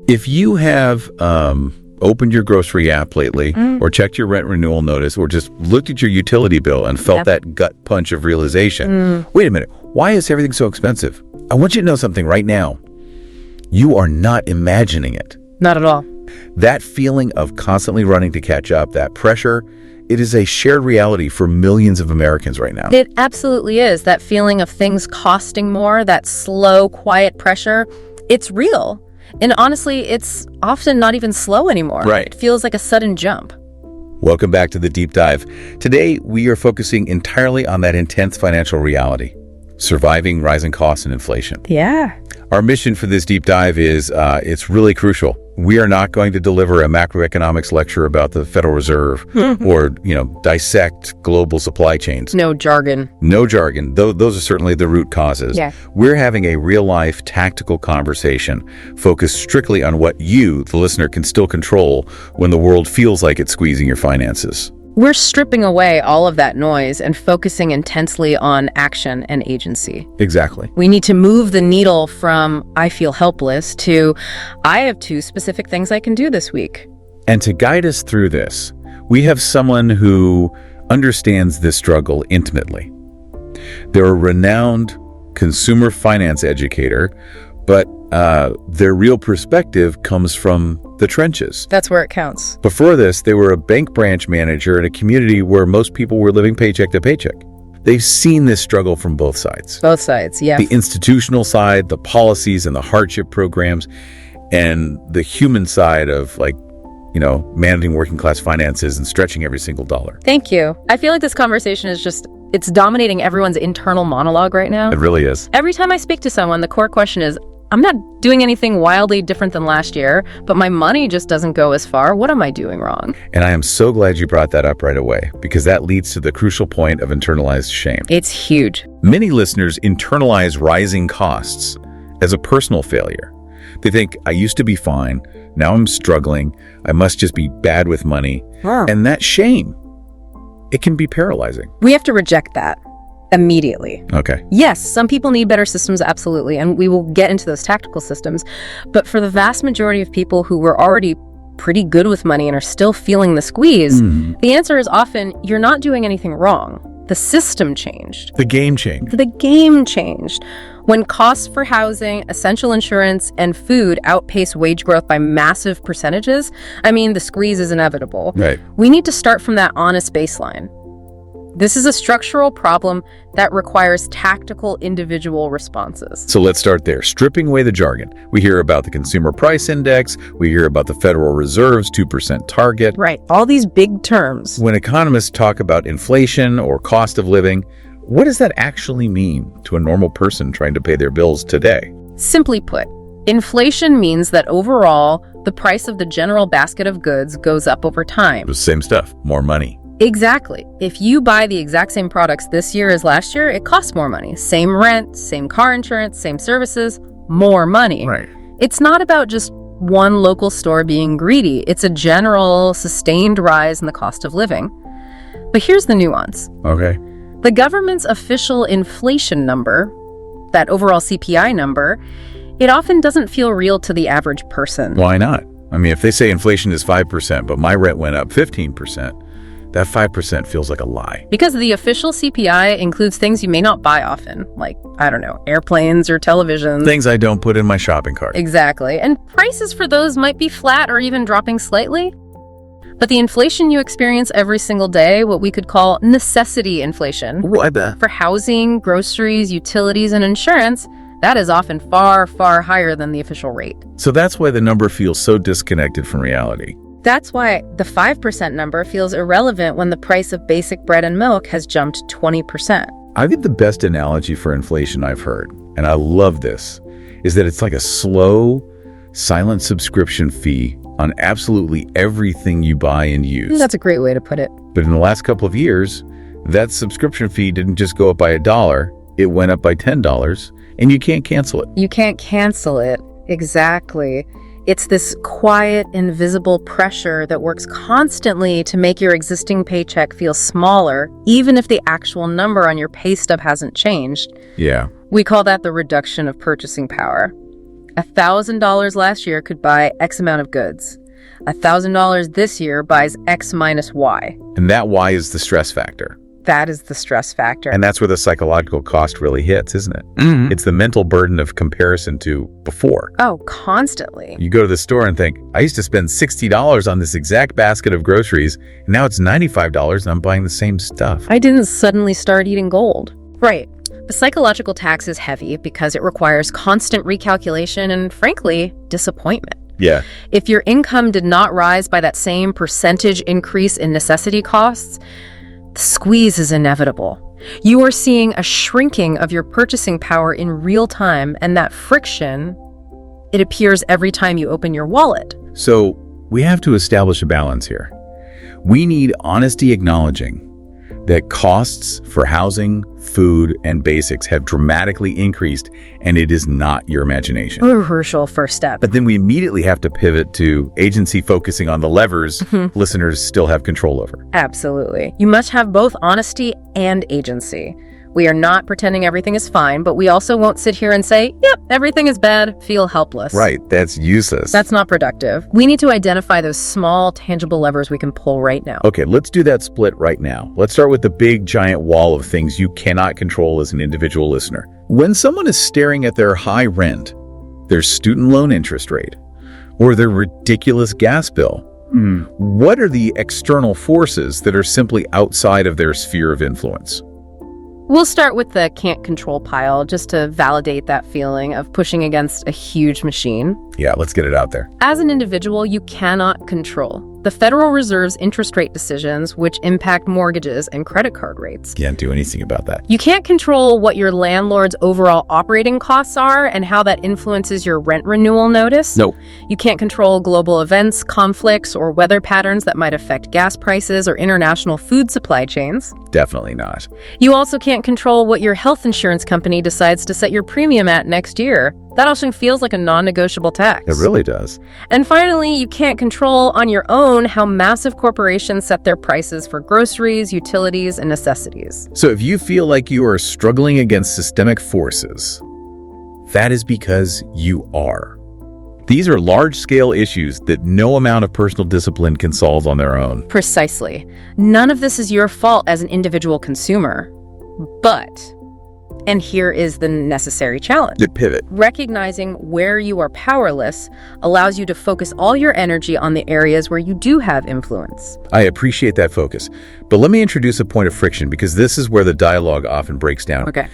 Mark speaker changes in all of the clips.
Speaker 1: If you have opened your grocery app lately or checked your rent renewal notice or just looked at your utility bill and felt that gut punch of realization, wait a minute, why is everything so expensive? I want you to know something right now. You are not imagining it.
Speaker 2: Not at all.
Speaker 1: That feeling of constantly running to catch up, that pressure, it is a shared reality for millions of Americans right now.
Speaker 2: It absolutely is. That feeling of things costing more, that slow, quiet pressure, it's real. And honestly, it's often not even slow anymore.
Speaker 1: Right.
Speaker 2: It feels like a sudden jump.
Speaker 1: Welcome back to the Deep Dive. Today, we are focusing entirely on that intense financial reality, surviving rising costs and inflation.
Speaker 2: Yeah.
Speaker 1: Our mission for this deep dive is, it's really crucial. We are not going to deliver a macroeconomics lecture about the Federal Reserve or, dissect global supply chains.
Speaker 2: No jargon.
Speaker 1: No jargon. Those are certainly the root causes.
Speaker 2: Yeah.
Speaker 1: We're having a real-life tactical conversation focused strictly on what you, the listener, can still control when the world feels like it's squeezing your finances.
Speaker 2: We're stripping away all of that noise and focusing intensely on action and agency.
Speaker 1: Exactly.
Speaker 2: We need to move the needle from I feel helpless to I have 2 specific things I can do this week.
Speaker 1: And to guide us through this, we have someone who understands this struggle intimately. They're a renowned consumer finance educator, but their real perspective comes from the trenches.
Speaker 2: That's where it counts.
Speaker 1: Before this, they were a bank branch manager in a community where most people were living paycheck to paycheck. They've seen this struggle from both sides.
Speaker 2: Both sides, yeah.
Speaker 1: The institutional side, the policies and the hardship programs, and the human side of managing working class finances and stretching every single dollar.
Speaker 2: Thank you. I feel like this conversation is it's dominating everyone's internal monologue right now.
Speaker 1: It really is.
Speaker 2: Every time I speak to someone, the core question is, I'm not doing anything wildly different than last year, but my money just doesn't go as far. What am I doing wrong?
Speaker 1: And I am so glad you brought that up right away, because that leads to the crucial point of internalized shame.
Speaker 2: It's huge.
Speaker 1: Many listeners internalize rising costs as a personal failure. They think, I used to be fine, now I'm struggling, I must just be bad with money. And that shame, it can be paralyzing.
Speaker 2: We have to reject that immediately.
Speaker 1: Okay.
Speaker 2: Yes, some people need better systems, absolutely, and we will get into those tactical systems. But for the vast majority of people who were already pretty good with money and are still feeling the squeeze, the answer is often, you're not doing anything wrong. The system changed.
Speaker 1: The game changed.
Speaker 2: The game changed. When costs for housing, essential insurance, and food outpace wage growth by massive percentages, the squeeze is inevitable.
Speaker 1: Right.
Speaker 2: We need to start from that honest baseline. This is a structural problem that requires tactical individual responses.
Speaker 1: So let's start there. Stripping away the jargon. We hear about the Consumer Price Index. We hear about the Federal Reserve's 2% target.
Speaker 2: Right. All these big terms.
Speaker 1: When economists talk about inflation or cost of living, what does that actually mean to a normal person trying to pay their bills today?
Speaker 2: Simply put, inflation means that overall, the price of the general basket of goods goes up over time.
Speaker 1: The same stuff, more money.
Speaker 2: Exactly. If you buy the exact same products this year as last year, it costs more money. Same rent, same car insurance, same services, more money.
Speaker 1: Right.
Speaker 2: It's not about just one local store being greedy. It's a general, sustained rise in the cost of living. But here's the nuance.
Speaker 1: Okay.
Speaker 2: The government's official inflation number, that overall CPI number, it often doesn't feel real to the average person.
Speaker 1: Why not? If they say inflation is 5%, but my rent went up 15%, that 5% feels like a lie.
Speaker 2: Because the official CPI includes things you may not buy often, like, airplanes or televisions.
Speaker 1: Things I don't put in my shopping cart.
Speaker 2: Exactly. And prices for those might be flat or even dropping slightly. But the inflation you experience every single day, what we could call necessity inflation,
Speaker 1: I bet.
Speaker 2: for housing, groceries, utilities, and insurance, that is often far, far higher than the official rate.
Speaker 1: So that's why the number feels so disconnected from reality.
Speaker 2: That's why the 5% number feels irrelevant when the price of basic bread and milk has jumped 20%.
Speaker 1: I think the best analogy for inflation I've heard, and I love this, is that it's like a slow, silent subscription fee on absolutely everything you buy and use.
Speaker 2: That's a great way to put it.
Speaker 1: But in the last couple of years, that subscription fee didn't just go up by $1, it went up by $10, and you can't cancel it.
Speaker 2: You can't cancel it. Exactly. It's this quiet, invisible pressure that works constantly to make your existing paycheck feel smaller, even if the actual number on your pay stub hasn't changed.
Speaker 1: Yeah.
Speaker 2: We call that the reduction of purchasing power. $1,000 last year could buy X amount of goods. $1,000 this year buys X minus Y.
Speaker 1: And that Y is the stress factor.
Speaker 2: That is the stress factor.
Speaker 1: And that's where the psychological cost really hits, isn't it? It's the mental burden of comparison to before.
Speaker 2: Oh, constantly.
Speaker 1: You go to the store and think, I used to spend $60 on this exact basket of groceries, and now it's $95 and I'm buying the same stuff.
Speaker 2: I didn't suddenly start eating gold. Right. The psychological tax is heavy because it requires constant recalculation and, frankly, disappointment.
Speaker 1: Yeah.
Speaker 2: If your income did not rise by that same percentage increase in necessity costs, the squeeze is inevitable. You are seeing a shrinking of your purchasing power in real time, and that friction, it appears every time you open your wallet.
Speaker 1: So we have to establish a balance here. We need honesty acknowledging that costs for housing, food, and basics have dramatically increased, and it is not your imagination.
Speaker 2: A crucial first step.
Speaker 1: But then we immediately have to pivot to agency focusing on the levers listeners still have control over.
Speaker 2: Absolutely. You must have both honesty and agency. We are not pretending everything is fine, but we also won't sit here and say, yep, everything is bad, feel helpless.
Speaker 1: Right, that's useless.
Speaker 2: That's not productive. We need to identify those small, tangible levers we can pull right now.
Speaker 1: Okay, let's do that split right now. Let's start with the big, giant wall of things you cannot control as an individual listener. When someone is staring at their high rent, their student loan interest rate, or their ridiculous gas bill, what are the external forces that are simply outside of their sphere of influence?
Speaker 2: We'll start with the can't control pile, just to validate that feeling of pushing against a huge machine.
Speaker 1: Yeah, let's get it out there.
Speaker 2: As an individual, you cannot control the Federal Reserve's interest rate decisions, which impact mortgages and credit card rates.
Speaker 1: Can't do anything about that.
Speaker 2: You can't control what your landlord's overall operating costs are and how that influences your rent renewal notice.
Speaker 1: No.
Speaker 2: You can't control global events, conflicts, or weather patterns that might affect gas prices or international food supply chains.
Speaker 1: Definitely not.
Speaker 2: You also can't control what your health insurance company decides to set your premium at next year. That often feels like a non-negotiable tax.
Speaker 1: It really does.
Speaker 2: And finally, you can't control on your own how massive corporations set their prices for groceries, utilities, and necessities.
Speaker 1: So if you feel like you are struggling against systemic forces, that is because you are. These are large-scale issues that no amount of personal discipline can solve on their own.
Speaker 2: Precisely. None of this is your fault as an individual consumer. But, and here is the necessary challenge.
Speaker 1: The pivot.
Speaker 2: Recognizing where you are powerless allows you to focus all your energy on the areas where you do have influence.
Speaker 1: I appreciate that focus. But let me introduce a point of friction because this is where the dialogue often breaks down.
Speaker 2: Okay.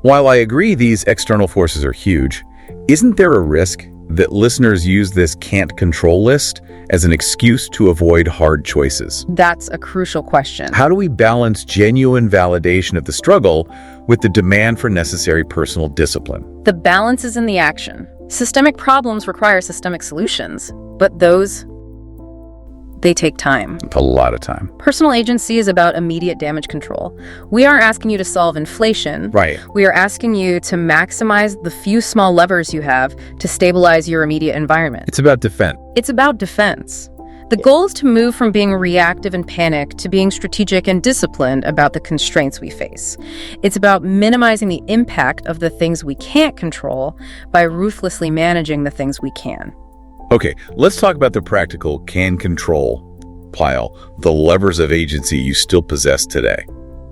Speaker 1: While I agree these external forces are huge, isn't there a risk that listeners use this can't control list as an excuse to avoid hard choices?
Speaker 2: That's a crucial question.
Speaker 1: How do we balance genuine validation of the struggle with the demand for necessary personal discipline?
Speaker 2: The balance is in the action. Systemic problems require systemic solutions, but those, they take time.
Speaker 1: A lot of time.
Speaker 2: Personal agency is about immediate damage control. We aren't asking you to solve inflation.
Speaker 1: Right.
Speaker 2: We are asking you to maximize the few small levers you have to stabilize your immediate environment.
Speaker 1: It's about defense.
Speaker 2: It's about defense. The goal is to move from being reactive and panicked to being strategic and disciplined about the constraints we face. It's about minimizing the impact of the things we can't control by ruthlessly managing the things we can.
Speaker 1: Okay, let's talk about the practical can control pile, the levers of agency you still possess today.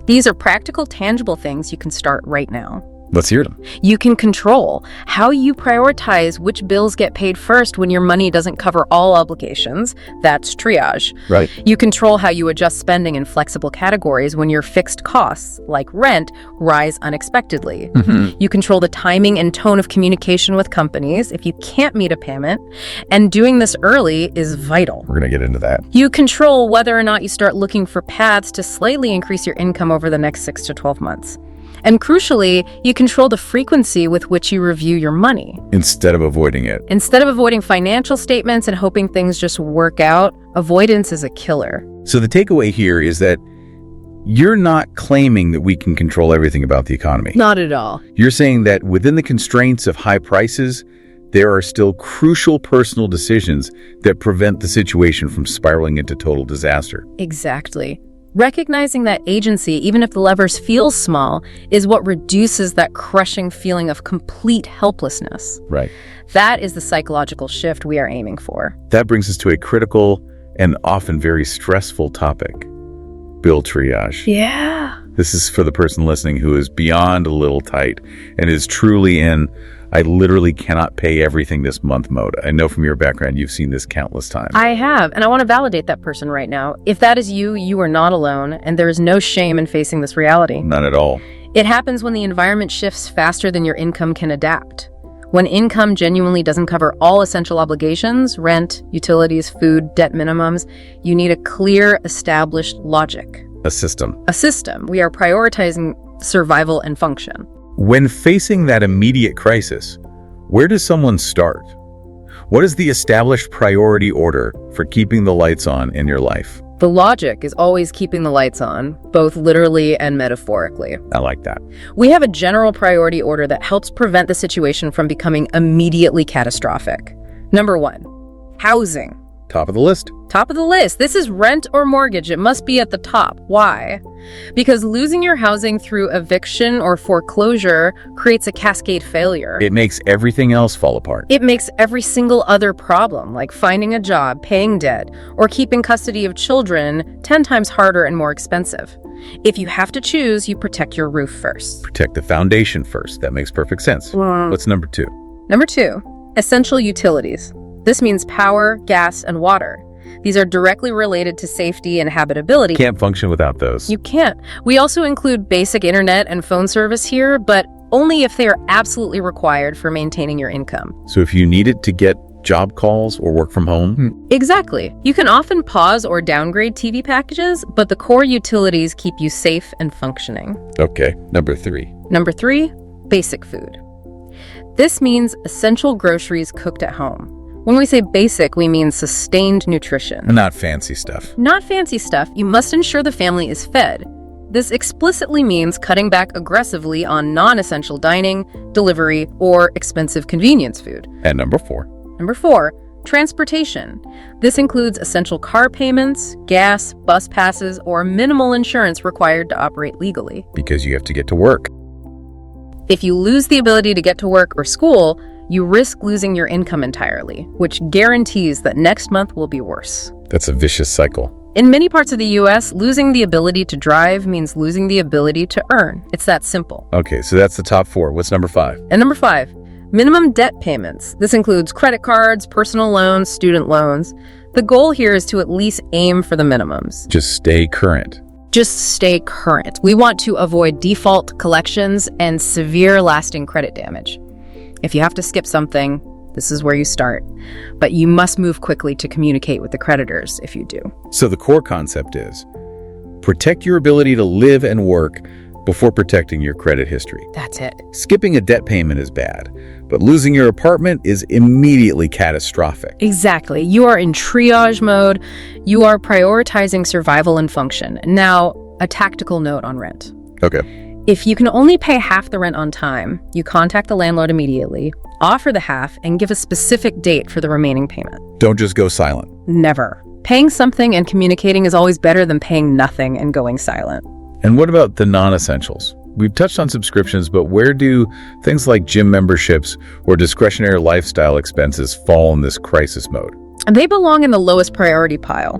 Speaker 2: These are practical, tangible things you can start right now.
Speaker 1: Let's hear them.
Speaker 2: You can control how you prioritize which bills get paid first when your money doesn't cover all obligations. That's triage.
Speaker 1: Right.
Speaker 2: You control how you adjust spending in flexible categories when your fixed costs, like rent, rise unexpectedly. You control the timing and tone of communication with companies if you can't meet a payment, and doing this early is vital.
Speaker 1: We're going to get into that.
Speaker 2: You control whether or not you start looking for paths to slightly increase your income over the next 6 to 12 months. And crucially, you control the frequency with which you review your money.
Speaker 1: Instead of avoiding it.
Speaker 2: Instead of avoiding financial statements and hoping things just work out, avoidance is a killer.
Speaker 1: So the takeaway here is that you're not claiming that we can control everything about the economy.
Speaker 2: Not at all.
Speaker 1: You're saying that within the constraints of high prices, there are still crucial personal decisions that prevent the situation from spiraling into total disaster.
Speaker 2: Exactly. Recognizing that agency, even if the levers feel small, is what reduces that crushing feeling of complete helplessness.
Speaker 1: Right.
Speaker 2: That is the psychological shift we are aiming for.
Speaker 1: That brings us to a critical and often very stressful topic: bill triage.
Speaker 2: Yeah.
Speaker 1: This is for the person listening who is beyond a little tight and is truly in, I literally cannot pay everything this month mode. I know from your background you've seen this countless times.
Speaker 2: I have, and I want to validate that person right now. If that is you, you are not alone, and there is no shame in facing this reality.
Speaker 1: None at all.
Speaker 2: It happens when the environment shifts faster than your income can adapt. When income genuinely doesn't cover all essential obligations, rent, utilities, food, debt minimums, you need a clear, established logic.
Speaker 1: A system.
Speaker 2: A system. We are prioritizing survival and function.
Speaker 1: When facing that immediate crisis, where does someone start? What is the established priority order for keeping the lights on in your life?
Speaker 2: The logic is always keeping the lights on, both literally and metaphorically.
Speaker 1: I like that.
Speaker 2: We have a general priority order that helps prevent the situation from becoming immediately catastrophic. Number 1, housing.
Speaker 1: Top of the list.
Speaker 2: Top of the list. This is rent or mortgage. It must be at the top. Why? Because losing your housing through eviction or foreclosure creates a cascade failure.
Speaker 1: It makes everything else fall apart.
Speaker 2: It makes every single other problem, like finding a job, paying debt, or keeping custody of children, 10 times harder and more expensive. If you have to choose, you protect your roof first.
Speaker 1: Protect the foundation first. That makes perfect sense. What's number 2?
Speaker 2: Number 2, essential utilities. This means power, gas, and water. These are directly related to safety and habitability.
Speaker 1: Can't function without those.
Speaker 2: You can't. We also include basic internet and phone service here, but only if they are absolutely required for maintaining your income.
Speaker 1: So if you need it to get job calls or work from home?
Speaker 2: Exactly. You can often pause or downgrade TV packages, but the core utilities keep you safe and functioning.
Speaker 1: Okay, number 3.
Speaker 2: Number 3, basic food. This means essential groceries cooked at home. When we say basic, we mean sustained nutrition.
Speaker 1: Not fancy stuff.
Speaker 2: Not fancy stuff. You must ensure the family is fed. This explicitly means cutting back aggressively on non-essential dining, delivery, or expensive convenience food.
Speaker 1: And number 4.
Speaker 2: Number 4, transportation. This includes essential car payments, gas, bus passes, or minimal insurance required to operate legally.
Speaker 1: Because you have to get to work.
Speaker 2: If you lose the ability to get to work or school, you risk losing your income entirely, which guarantees that next month will be worse.
Speaker 1: That's a vicious cycle.
Speaker 2: In many parts of the U.S., losing the ability to drive means losing the ability to earn. It's that simple.
Speaker 1: Okay, so that's the top 4. What's number 5?
Speaker 2: And number 5, minimum debt payments. This includes credit cards, personal loans, student loans. The goal here is to at least aim for the minimums.
Speaker 1: Just stay current.
Speaker 2: Just stay current. We want to avoid default collections and severe lasting credit damage. If you have to skip something, this is where you start. But you must move quickly to communicate with the creditors if you do.
Speaker 1: So the core concept is protect your ability to live and work before protecting your credit history.
Speaker 2: That's it.
Speaker 1: Skipping a debt payment is bad, but losing your apartment is immediately catastrophic.
Speaker 2: Exactly. You are in triage mode. You are prioritizing survival and function. Now, a tactical note on rent.
Speaker 1: Okay.
Speaker 2: If you can only pay half the rent on time, you contact the landlord immediately, offer the half, and give a specific date for the remaining payment.
Speaker 1: Don't just go silent.
Speaker 2: Never. Paying something and communicating is always better than paying nothing and going silent.
Speaker 1: And what about the non-essentials? We've touched on subscriptions, but where do things like gym memberships or discretionary lifestyle expenses fall in this crisis mode?
Speaker 2: And they belong in the lowest priority pile.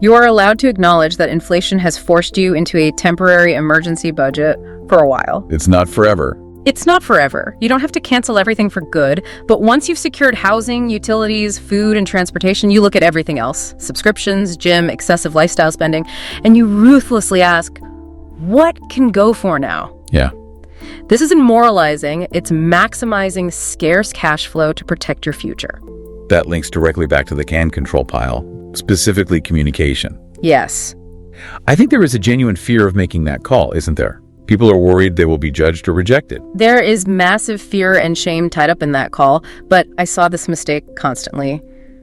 Speaker 2: You are allowed to acknowledge that inflation has forced you into a temporary emergency budget for a while.
Speaker 1: It's not forever.
Speaker 2: It's not forever. You don't have to cancel everything for good, but once you've secured housing, utilities, food, and transportation, you look at everything else, subscriptions, gym, excessive lifestyle spending, and you ruthlessly ask, what can go for now?
Speaker 1: Yeah.
Speaker 2: This isn't moralizing, it's maximizing scarce cash flow to protect your future.
Speaker 1: That links directly back to the can control pile, specifically communication.
Speaker 2: Yes.
Speaker 1: I think there is a genuine fear of making that call, isn't there? People are worried they will be judged or rejected.
Speaker 2: There is massive fear and shame tied up in that call, but I saw this mistake constantly.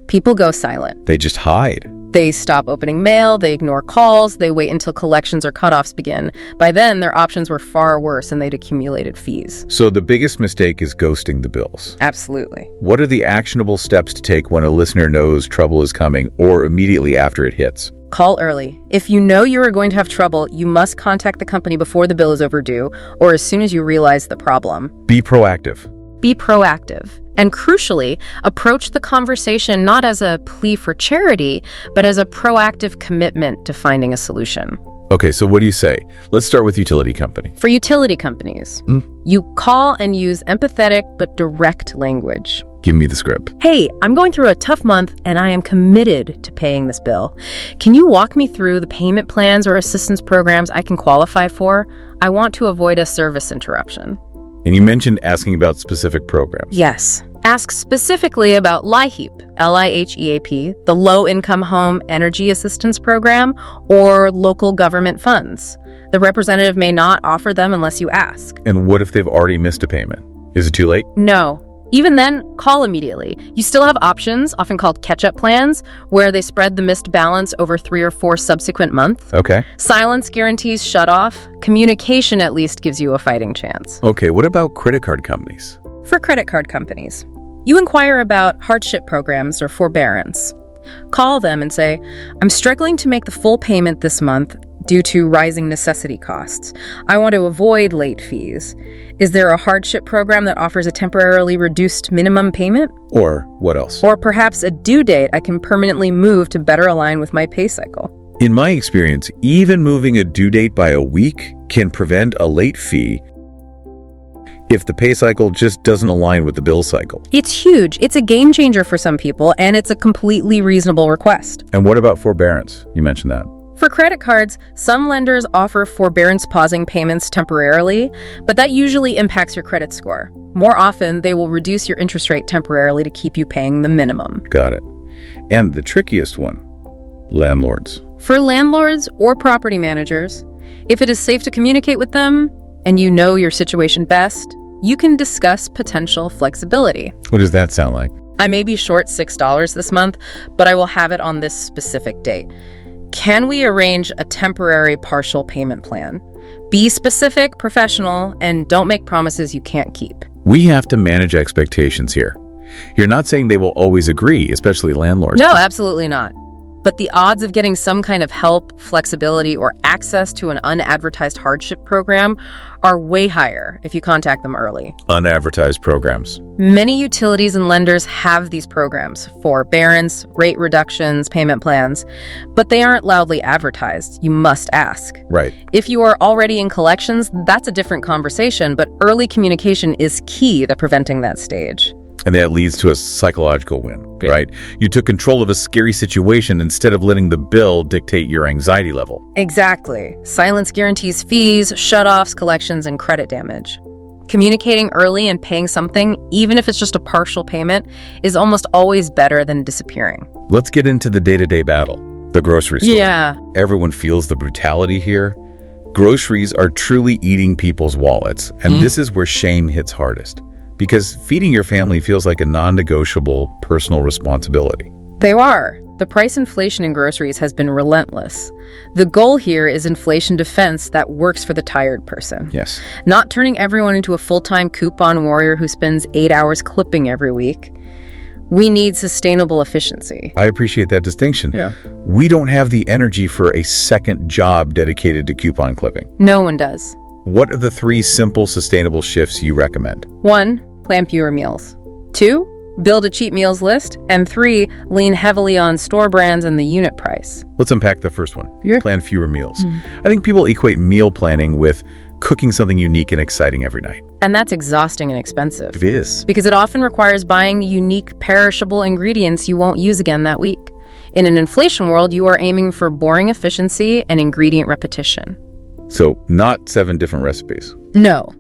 Speaker 2: People go silent.
Speaker 1: They just hide.
Speaker 2: They stop opening mail, they ignore calls, they wait until collections or cutoffs begin. By then, their options were far worse and they'd accumulated fees.
Speaker 1: So the biggest mistake is ghosting the bills.
Speaker 2: Absolutely.
Speaker 1: What are the actionable steps to take when a listener knows trouble is coming or immediately after it hits?
Speaker 2: Call early. If you know you are going to have trouble, you must contact the company before the bill is overdue or as soon as you realize the problem.
Speaker 1: Be proactive.
Speaker 2: Be proactive. And crucially, approach the conversation not as a plea for charity, but as a proactive commitment to finding a solution.
Speaker 1: Okay, so what do you say? Let's start with utility company.
Speaker 2: For utility companies, you call and use empathetic but direct language.
Speaker 1: Give me the script.
Speaker 2: Hey, I'm going through a tough month and I am committed to paying this bill. Can you walk me through the payment plans or assistance programs I can qualify for? I want to avoid a service interruption.
Speaker 1: And you mentioned asking about specific programs.
Speaker 2: Yes. Ask specifically about LIHEAP, L-I-H-E-A-P, the Low Income Home Energy Assistance Program, or local government funds. The representative may not offer them unless you ask.
Speaker 1: And what if they've already missed a payment? Is it too late?
Speaker 2: No. Even then, call immediately. You still have options, often called catch-up plans, where they spread the missed balance over 3 or 4 subsequent months.
Speaker 1: Okay.
Speaker 2: Silence guarantees shutoff. Communication at least gives you a fighting chance.
Speaker 1: Okay, what about credit card companies?
Speaker 2: For credit card companies, you inquire about hardship programs or forbearance. Call them and say, I'm struggling to make the full payment this month due to rising necessity costs. I want to avoid late fees. Is there a hardship program that offers a temporarily reduced minimum payment?
Speaker 1: Or what else?
Speaker 2: Or perhaps a due date I can permanently move to better align with my pay cycle.
Speaker 1: In my experience, even moving a due date by a week can prevent a late fee if the pay cycle just doesn't align with the bill cycle.
Speaker 2: It's huge. It's a game changer for some people, and it's a completely reasonable request.
Speaker 1: And what about forbearance? You mentioned that.
Speaker 2: For credit cards, some lenders offer forbearance pausing payments temporarily, but that usually impacts your credit score. More often, they will reduce your interest rate temporarily to keep you paying the minimum.
Speaker 1: Got it. And the trickiest one, landlords.
Speaker 2: For landlords or property managers, if it is safe to communicate with them and you know your situation best, you can discuss potential flexibility.
Speaker 1: What does that sound like?
Speaker 2: I may be short $6 this month, but I will have it on this specific date. Can we arrange a temporary partial payment plan? Be specific, professional, and don't make promises you can't keep.
Speaker 1: We have to manage expectations here. You're not saying they will always agree, especially landlords.
Speaker 2: No, absolutely not. But the odds of getting some kind of help, flexibility, or access to an unadvertised hardship program are way higher if you contact them early.
Speaker 1: Unadvertised programs.
Speaker 2: Many utilities and lenders have these programs, forbearance, rate reductions, payment plans, but they aren't loudly advertised. You must ask.
Speaker 1: Right.
Speaker 2: If you are already in collections, that's a different conversation, but early communication is key to preventing that stage.
Speaker 1: And that leads to a psychological win, right? You took control of a scary situation instead of letting the bill dictate your anxiety level.
Speaker 2: Exactly. Silence guarantees fees, shutoffs, collections, and credit damage. Communicating early and paying something, even if it's just a partial payment, is almost always better than disappearing.
Speaker 1: Let's get into the day-to-day battle, the grocery store.
Speaker 2: Yeah.
Speaker 1: Everyone feels the brutality here. Groceries are truly eating people's wallets, and this is where shame hits hardest. Because feeding your family feels like a non-negotiable personal responsibility.
Speaker 2: They are. The price inflation in groceries has been relentless. The goal here is inflation defense that works for the tired person.
Speaker 1: Yes.
Speaker 2: Not turning everyone into a full-time coupon warrior who spends 8 hours clipping every week. We need sustainable efficiency.
Speaker 1: I appreciate that distinction.
Speaker 2: Yeah.
Speaker 1: We don't have the energy for a second job dedicated to coupon clipping.
Speaker 2: No one does.
Speaker 1: What are the 3 simple, sustainable shifts you recommend?
Speaker 2: 1, plan fewer meals. 2, build a cheap meals list. And 3, lean heavily on store brands and the unit price.
Speaker 1: Let's unpack the first one.
Speaker 2: Yeah.
Speaker 1: Plan fewer meals. I think people equate meal planning with cooking something unique and exciting every night.
Speaker 2: And that's exhausting and expensive.
Speaker 1: It is.
Speaker 2: Because it often requires buying unique, perishable ingredients you won't use again that week. In an inflation world, you are aiming for boring efficiency and ingredient repetition.
Speaker 1: So, not 7 different recipes.
Speaker 2: No.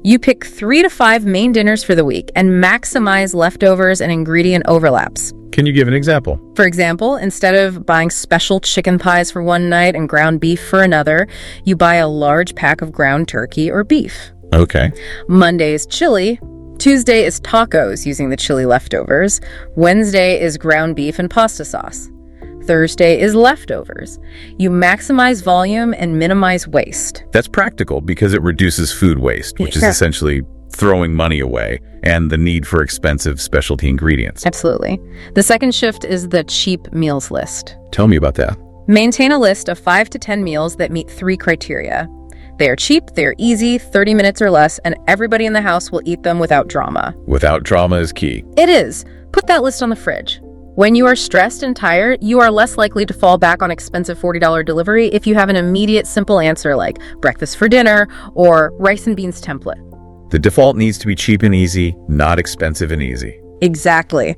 Speaker 2: You pick 3 to 5 main dinners for the week and maximize leftovers and ingredient overlaps.
Speaker 1: Can you give an example?
Speaker 2: For example, instead of buying special chicken pies for one night and ground beef for another, you buy a large pack of ground turkey or beef.
Speaker 1: Okay.
Speaker 2: Monday is chili. Tuesday is tacos using the chili leftovers. Wednesday is ground beef and pasta sauce. Thursday is leftovers. You maximize volume and minimize waste.
Speaker 1: That's practical because it reduces food waste, which is
Speaker 2: Sure.
Speaker 1: essentially throwing money away, and the need for expensive specialty ingredients.
Speaker 2: Absolutely. The second shift is the cheap meals list.
Speaker 1: Tell me about that.
Speaker 2: Maintain a list of 5 to 10 meals that meet 3 criteria. They are cheap, they are easy, 30 minutes or less, and everybody in the house will eat them without drama.
Speaker 1: Without drama is key.
Speaker 2: It is. Put that list on the fridge. When you are stressed and tired, you are less likely to fall back on expensive $40 delivery if you have an immediate simple answer like breakfast for dinner or rice and beans template.
Speaker 1: The default needs to be cheap and easy, not expensive and easy.
Speaker 2: Exactly.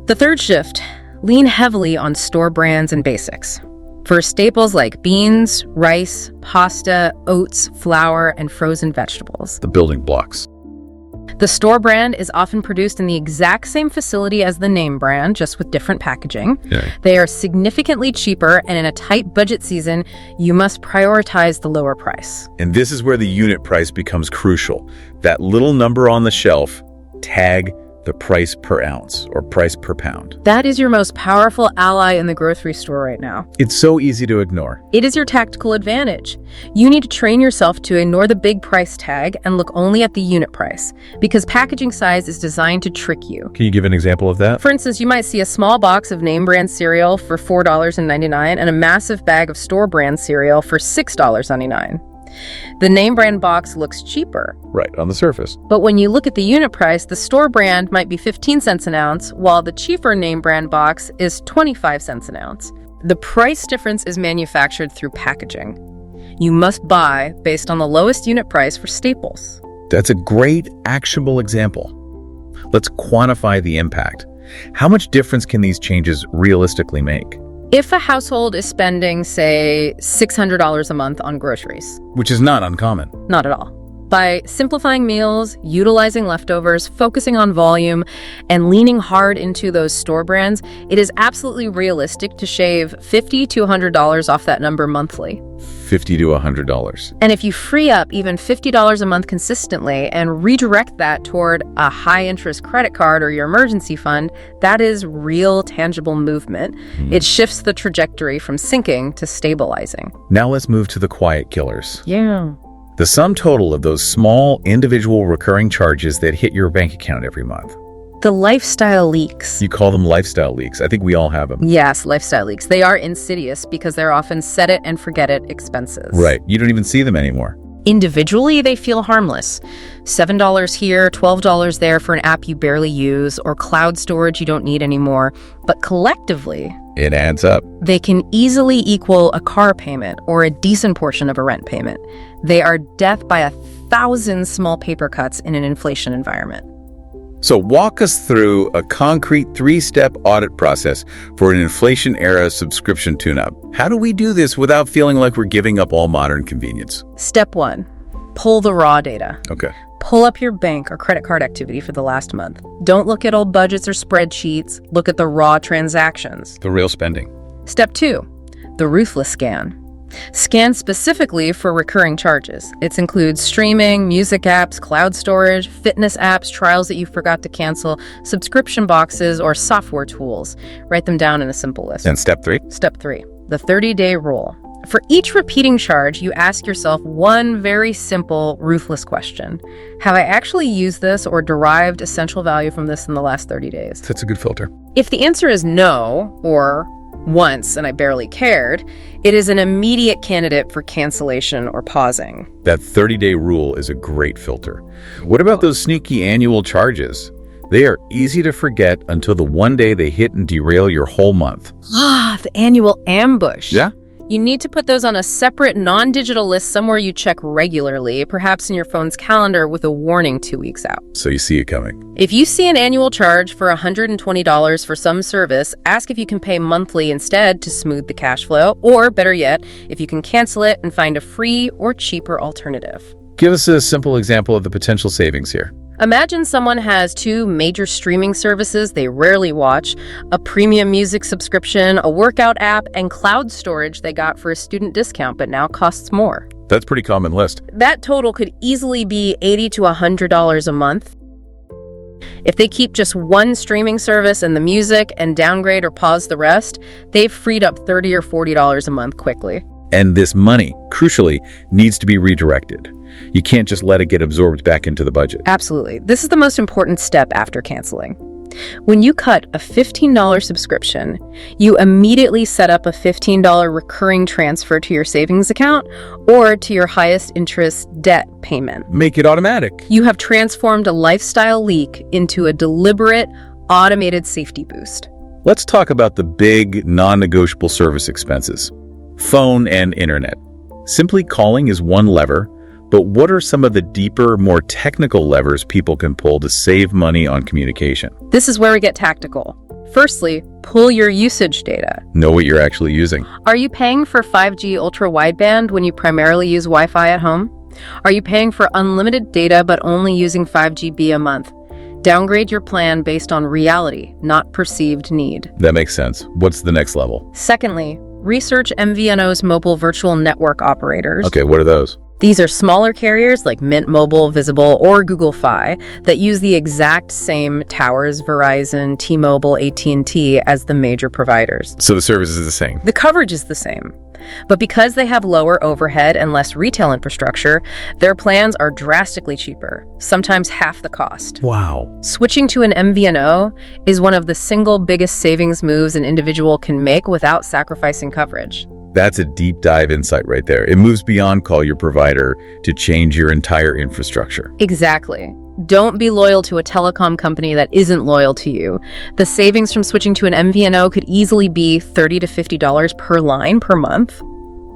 Speaker 2: The third shift, lean heavily on store brands and basics. For staples like beans, rice, pasta, oats, flour, and frozen vegetables.
Speaker 1: The building blocks.
Speaker 2: The store brand is often produced in the exact same facility as the name brand, just with different packaging.
Speaker 1: Yeah.
Speaker 2: They are significantly cheaper, and in a tight budget season, you must prioritize the lower price.
Speaker 1: And this is where the unit price becomes crucial. That little number on the shelf, tag the price per ounce or price per pound.
Speaker 2: That is your most powerful ally in the grocery store right now.
Speaker 1: It's so easy to ignore.
Speaker 2: It is your tactical advantage. You need to train yourself to ignore the big price tag and look only at the unit price, because packaging size is designed to trick you.
Speaker 1: Can you give an example of that?
Speaker 2: For instance, you might see a small box of name brand cereal for $4.99 and a massive bag of store brand cereal for $6.99. The name brand box looks cheaper.
Speaker 1: Right, on the surface.
Speaker 2: But when you look at the unit price, the store brand might be 15 cents an ounce, while the cheaper name brand box is 25 cents an ounce. The price difference is manufactured through packaging. You must buy based on the lowest unit price for staples.
Speaker 1: That's a great, actionable example. Let's quantify the impact. How much difference can these changes realistically make?
Speaker 2: If a household is spending, say, $600 a month on groceries,
Speaker 1: Which is not uncommon.
Speaker 2: not at all. By simplifying meals, utilizing leftovers, focusing on volume, and leaning hard into those store brands, it is absolutely realistic to shave $50 to $100 off that number monthly.
Speaker 1: $50 to $100.
Speaker 2: And if you free up even $50 a month consistently and redirect that toward a high-interest credit card or your emergency fund, that is real, tangible movement. It shifts the trajectory from sinking to stabilizing.
Speaker 1: Now let's move to the quiet killers.
Speaker 2: Yeah.
Speaker 1: The sum total of those small, individual recurring charges that hit your bank account every month.
Speaker 2: The lifestyle leaks.
Speaker 1: You call them lifestyle leaks. I think we all have them.
Speaker 2: Yes, lifestyle leaks. They are insidious because they're often set it and forget it expenses.
Speaker 1: Right. You don't even see them anymore.
Speaker 2: Individually, they feel harmless. $7 here, $12 there for an app you barely use, or cloud storage you don't need anymore. But collectively,
Speaker 1: It adds up.
Speaker 2: they can easily equal a car payment or a decent portion of a rent payment. They are death by 1,000 small paper cuts in an inflation environment.
Speaker 1: So walk us through a concrete 3-step audit process for an inflation-era subscription tune-up. How do we do this without feeling like we're giving up all modern convenience?
Speaker 2: Step 1, pull the raw data.
Speaker 1: Okay.
Speaker 2: Pull up your bank or credit card activity for the last month. Don't look at old budgets or spreadsheets. Look at the raw transactions.
Speaker 1: The real spending.
Speaker 2: Step 2, the ruthless scan. Scan specifically for recurring charges. It includes streaming, music apps, cloud storage, fitness apps, trials that you forgot to cancel, subscription boxes, or software tools. Write them down in a simple list.
Speaker 1: And step 3?
Speaker 2: Step 3, the 30-day rule. For each repeating charge, you ask yourself one very simple, ruthless question. Have I actually used this or derived essential value from this in the last 30 days?
Speaker 1: That's a good filter.
Speaker 2: If the answer is no, or once and I barely cared, it is an immediate candidate for cancellation or pausing.
Speaker 1: That 30-day rule is a great filter. What about those sneaky annual charges? They are easy to forget until the one day they hit and derail your whole month.
Speaker 2: The annual ambush.
Speaker 1: Yeah?
Speaker 2: You need to put those on a separate non-digital list somewhere you check regularly, perhaps in your phone's calendar with a warning 2 weeks out.
Speaker 1: So you see it coming.
Speaker 2: If you see an annual charge for $120 for some service, ask if you can pay monthly instead to smooth the cash flow, or better yet, if you can cancel it and find a free or cheaper alternative.
Speaker 1: Give us a simple example of the potential savings here.
Speaker 2: Imagine someone has 2 major streaming services they rarely watch, a premium music subscription, a workout app, and cloud storage they got for a student discount but now costs more.
Speaker 1: That's a pretty common list.
Speaker 2: That total could easily be $80 to $100 a month. If they keep just one streaming service and the music and downgrade or pause the rest, they've freed up $30 or $40 a month quickly.
Speaker 1: And this money, crucially, needs to be redirected. You can't just let it get absorbed back into the budget.
Speaker 2: Absolutely. This is the most important step after canceling. When you cut a $15 subscription, you immediately set up a $15 recurring transfer to your savings account or to your highest interest debt payment.
Speaker 1: Make it automatic.
Speaker 2: You have transformed a lifestyle leak into a deliberate, automated safety boost.
Speaker 1: Let's talk about the big, non-negotiable service expenses. Phone and internet. Simply calling is one lever, but what are some of the deeper, more technical levers people can pull to save money on communication?
Speaker 2: This is where we get tactical. Firstly, pull your usage data.
Speaker 1: Know what you're actually using.
Speaker 2: Are you paying for 5G ultra-wideband when you primarily use Wi-Fi at home? Are you paying for unlimited data but only using 5 GB a month? Downgrade your plan based on reality, not perceived need.
Speaker 1: That makes sense. What's the next level?
Speaker 2: Secondly, research MVNO's mobile virtual network operators.
Speaker 1: Okay, what are those?
Speaker 2: These are smaller carriers like Mint Mobile, Visible, or Google Fi that use the exact same towers, Verizon, T-Mobile, AT&T as the major providers.
Speaker 1: So the service is the same.
Speaker 2: The coverage is the same. But because they have lower overhead and less retail infrastructure, their plans are drastically cheaper, sometimes half the cost.
Speaker 1: Wow.
Speaker 2: Switching to an MVNO is one of the single biggest savings moves an individual can make without sacrificing coverage.
Speaker 1: That's a deep dive insight right there. It moves beyond call your provider to change your entire infrastructure.
Speaker 2: Exactly. Don't be loyal to a telecom company that isn't loyal to you. The savings from switching to an MVNO could easily be $30 to $50 per line per month.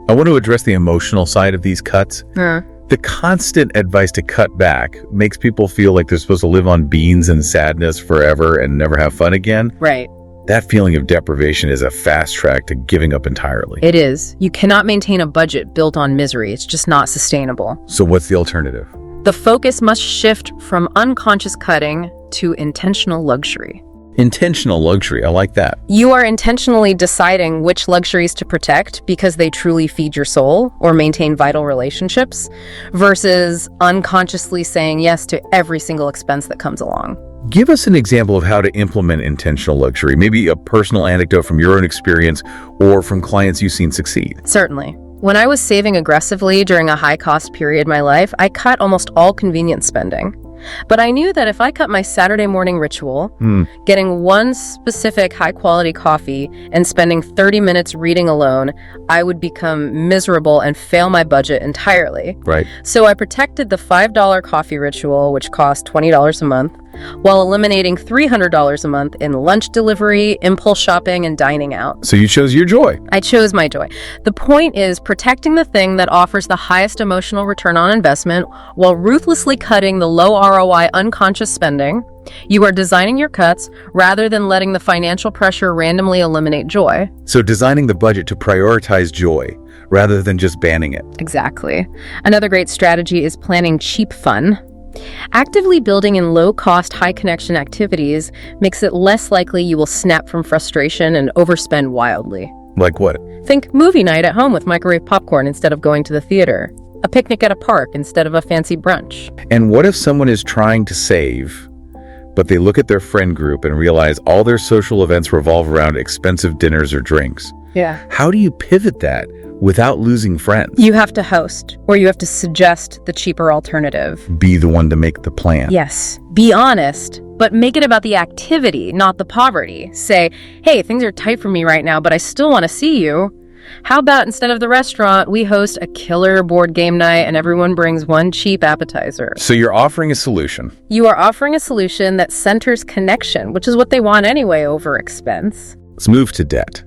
Speaker 1: I want to address the emotional side of these cuts. The constant advice to cut back makes people feel like they're supposed to live on beans and sadness forever and never have fun again.
Speaker 2: Right.
Speaker 1: That feeling of deprivation is a fast track to giving up entirely.
Speaker 2: It is. You cannot maintain a budget built on misery. It's just not sustainable.
Speaker 1: So what's the alternative?
Speaker 2: The focus must shift from unconscious cutting to intentional luxury.
Speaker 1: Intentional luxury, I like that.
Speaker 2: You are intentionally deciding which luxuries to protect because they truly feed your soul or maintain vital relationships, versus unconsciously saying yes to every single expense that comes along.
Speaker 1: Give us an example of how to implement intentional luxury, maybe a personal anecdote from your own experience or from clients you've seen succeed.
Speaker 2: Certainly. When I was saving aggressively during a high-cost period in my life, I cut almost all convenience spending. But I knew that if I cut my Saturday morning ritual, getting one specific high-quality coffee and spending 30 minutes reading alone, I would become miserable and fail my budget entirely.
Speaker 1: Right.
Speaker 2: So I protected the $5 coffee ritual, which cost $20 a month, while eliminating $300 a month in lunch delivery, impulse shopping, and dining out.
Speaker 1: So you chose your joy.
Speaker 2: I chose my joy. The point is protecting the thing that offers the highest emotional return on investment while ruthlessly cutting the low ROI unconscious spending. You are designing your cuts rather than letting the financial pressure randomly eliminate joy.
Speaker 1: So designing the budget to prioritize joy rather than just banning it.
Speaker 2: Exactly. Another great strategy is planning cheap fun. Actively building in low-cost, high-connection activities makes it less likely you will snap from frustration and overspend wildly.
Speaker 1: Like what?
Speaker 2: Think movie night at home with microwave popcorn instead of going to the theater. A picnic at a park instead of a fancy brunch.
Speaker 1: And what if someone is trying to save, but they look at their friend group and realize all their social events revolve around expensive dinners or drinks?
Speaker 2: Yeah.
Speaker 1: How do you pivot that without losing friends?
Speaker 2: You have to host, or you have to suggest the cheaper alternative.
Speaker 1: Be the one to make the plan.
Speaker 2: Yes. Be honest, but make it about the activity, not the poverty. Say, hey, things are tight for me right now, but I still want to see you. How about instead of the restaurant, we host a killer board game night and everyone brings one cheap appetizer?
Speaker 1: So you're offering a solution.
Speaker 2: You are offering a solution that centers connection, which is what they want anyway over expense.
Speaker 1: Let's move to debt.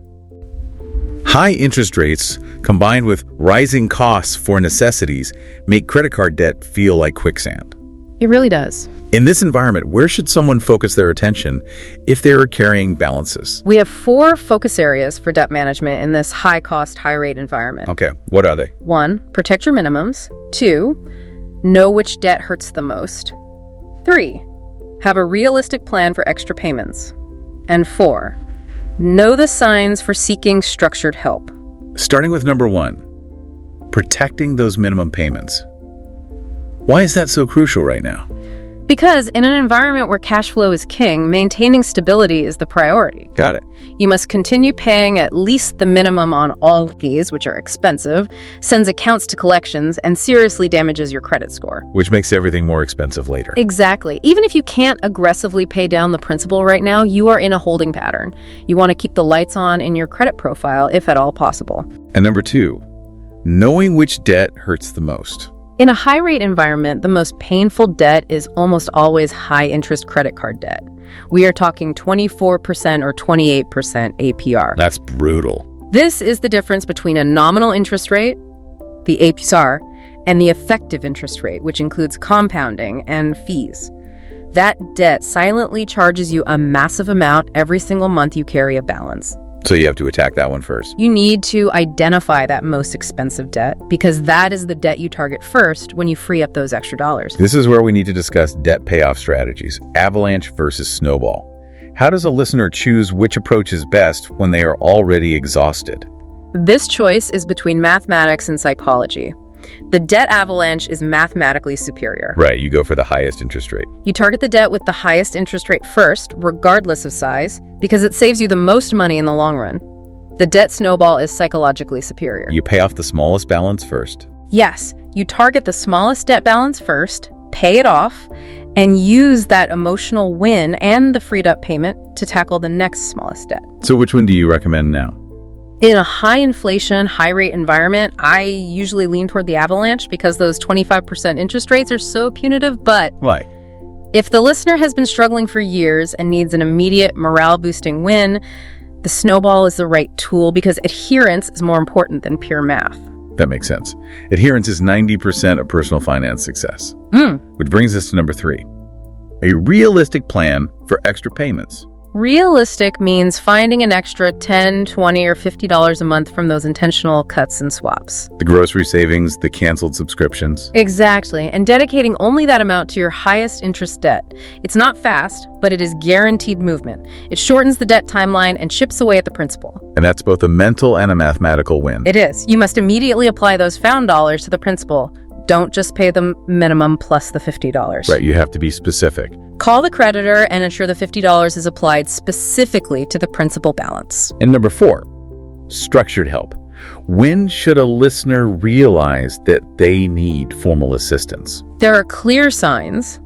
Speaker 1: High interest rates combined with rising costs for necessities make credit card debt feel like quicksand.
Speaker 2: It really does.
Speaker 1: In this environment, where should someone focus their attention if they are carrying balances?
Speaker 2: We have 4 focus areas for debt management in this high-cost, high-rate environment.
Speaker 1: Okay, what are they?
Speaker 2: 1, protect your minimums. 2, know which debt hurts the most. 3, have a realistic plan for extra payments. And 4, know the signs for seeking structured help.
Speaker 1: Starting with number 1, protecting those minimum payments. Why is that so crucial right now?
Speaker 2: Because in an environment where cash flow is king, maintaining stability is the priority.
Speaker 1: Got it.
Speaker 2: You must continue paying at least the minimum on all fees, which are expensive, sends accounts to collections, and seriously damages your credit score.
Speaker 1: Which makes everything more expensive later.
Speaker 2: Exactly. Even if you can't aggressively pay down the principal right now, you are in a holding pattern. You want to keep the lights on in your credit profile, if at all possible.
Speaker 1: And number 2, knowing which debt hurts the most.
Speaker 2: In a high-rate environment, the most painful debt is almost always high-interest credit card debt. We are talking 24% or 28% APR.
Speaker 1: That's brutal.
Speaker 2: This is the difference between a nominal interest rate, the APR, and the effective interest rate, which includes compounding and fees. That debt silently charges you a massive amount every single month you carry a balance.
Speaker 1: So you have to attack that one first.
Speaker 2: You need to identify that most expensive debt because that is the debt you target first when you free up those extra dollars.
Speaker 1: This is where we need to discuss debt payoff strategies, avalanche versus snowball. How does a listener choose which approach is best when they are already exhausted?
Speaker 2: This choice is between mathematics and psychology. The debt avalanche is mathematically superior.
Speaker 1: Right, you go for the highest interest rate.
Speaker 2: You target the debt with the highest interest rate first, regardless of size, because it saves you the most money in the long run. The debt snowball is psychologically superior.
Speaker 1: You pay off the smallest balance first.
Speaker 2: Yes, you target the smallest debt balance first, pay it off, and use that emotional win and the freed up payment to tackle the next smallest debt.
Speaker 1: So which one do you recommend now?
Speaker 2: In a high inflation, high rate environment, I usually lean toward the avalanche because those 25% interest rates are so punitive. But
Speaker 1: Why?
Speaker 2: if the listener has been struggling for years and needs an immediate morale boosting win, the snowball is the right tool because adherence is more important than pure math.
Speaker 1: That makes sense. Adherence is 90% of personal finance success. Which brings us to number 3. A realistic plan for extra payments.
Speaker 2: Realistic means finding an extra $10, $20, or $50 a month from those intentional cuts and swaps.
Speaker 1: The grocery savings, the canceled subscriptions.
Speaker 2: Exactly, and dedicating only that amount to your highest interest debt. It's not fast, but it is guaranteed movement. It shortens the debt timeline and chips away at the principal.
Speaker 1: And that's both a mental and a mathematical win.
Speaker 2: It is. You must immediately apply those found dollars to the principal. Don't just pay the minimum plus the $50.
Speaker 1: Right, you have to be specific.
Speaker 2: Call the creditor and ensure the $50 is applied specifically to the principal balance.
Speaker 1: And number 4, structured help. When should a listener realize that they need formal assistance?
Speaker 2: There are clear signs.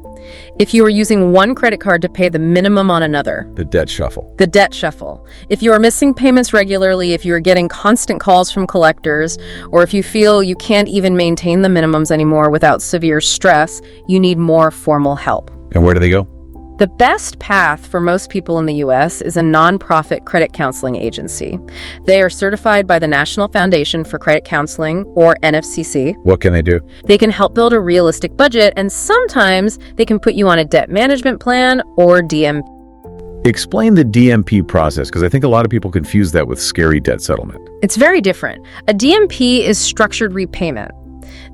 Speaker 2: If you are using one credit card to pay the minimum on another.
Speaker 1: The debt shuffle.
Speaker 2: The debt shuffle. If you are missing payments regularly, if you are getting constant calls from collectors, or if you feel you can't even maintain the minimums anymore without severe stress, you need more formal help.
Speaker 1: And where do they go?
Speaker 2: The best path for most people in the U.S. is a nonprofit credit counseling agency. They are certified by the National Foundation for Credit Counseling, or NFCC.
Speaker 1: What can they do?
Speaker 2: They can help build a realistic budget, and sometimes they can put you on a debt management plan or DM.
Speaker 1: Explain the DMP process, because I think a lot of people confuse that with scary debt settlement.
Speaker 2: It's very different. A DMP is structured repayment.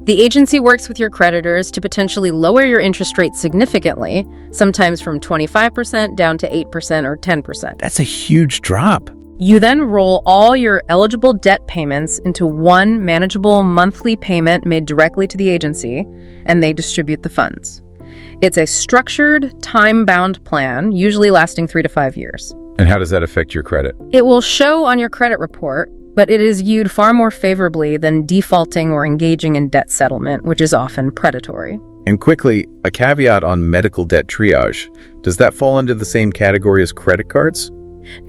Speaker 2: The agency works with your creditors to potentially lower your interest rate significantly, sometimes from 25% down to 8% or 10%.
Speaker 1: That's a huge drop.
Speaker 2: You then roll all your eligible debt payments into one manageable monthly payment made directly to the agency, and they distribute the funds. It's a structured, time-bound plan, usually lasting 3 to 5 years.
Speaker 1: And how does that affect your credit?
Speaker 2: It will show on your credit report, but it is viewed far more favorably than defaulting or engaging in debt settlement, which is often predatory.
Speaker 1: And quickly, a caveat on medical debt triage. Does that fall under the same category as credit cards?